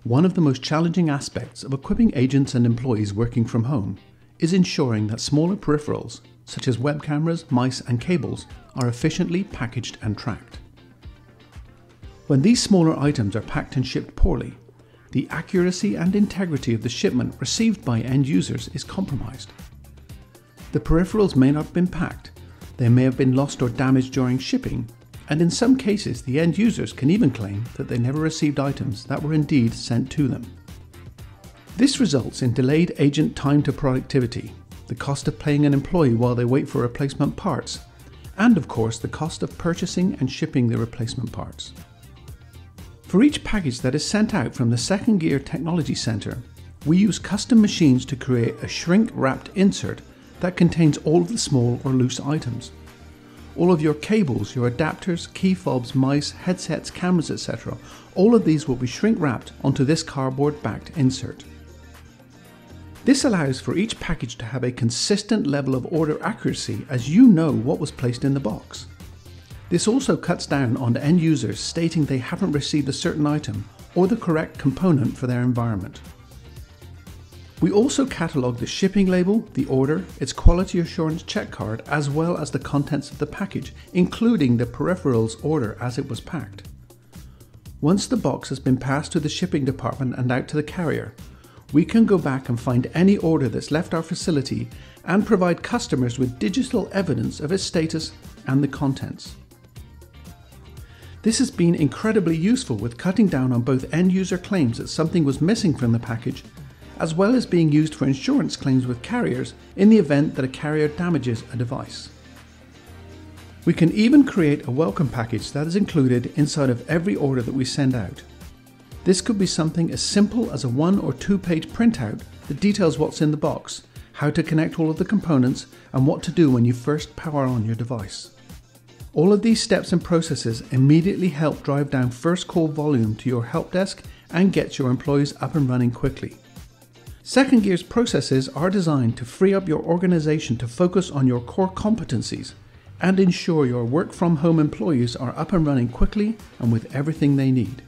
One of the most challenging aspects of equipping agents and employees working from home is ensuring that smaller peripherals, such as web cameras, mice and cables, are efficiently packaged and tracked. When these smaller items are packed and shipped poorly, the accuracy and integrity of the shipment received by end users is compromised. The peripherals may not have been packed, they may have been lost or damaged during shipping, and in some cases the end users can even claim that they never received items that were indeed sent to them. This results in delayed agent time to productivity, the cost of paying an employee while they wait for replacement parts, and of course the cost of purchasing and shipping the replacement parts. For each package that is sent out from the Second Gear Technology Center, we use custom machines to create a shrink-wrapped insert that contains all of the small or loose items. All of your cables, your adapters, key fobs, mice, headsets, cameras, etc. all of these will be shrink-wrapped onto this cardboard-backed insert. This allows for each package to have a consistent level of order accuracy as you know what was placed in the box. This also cuts down on end users stating they haven't received a certain item or the correct component for their environment. We also catalogue the shipping label, the order, its quality assurance check card, as well as the contents of the package, including the peripherals order as it was packed. Once the box has been passed to the shipping department and out to the carrier, we can go back and find any order that's left our facility and provide customers with digital evidence of its status and the contents. This has been incredibly useful with cutting down on both end user claims that something was missing from the package, as well as being used for insurance claims with carriers in the event that a carrier damages a device. We can even create a welcome package that is included inside of every order that we send out. This could be something as simple as a 1 or 2 page printout that details what's in the box, how to connect all of the components, and what to do when you first power on your device. All of these steps and processes immediately help drive down first call volume to your help desk and get your employees up and running quickly. Second Gear's processes are designed to free up your organization to focus on your core competencies and ensure your work from home employees are up and running quickly and with everything they need.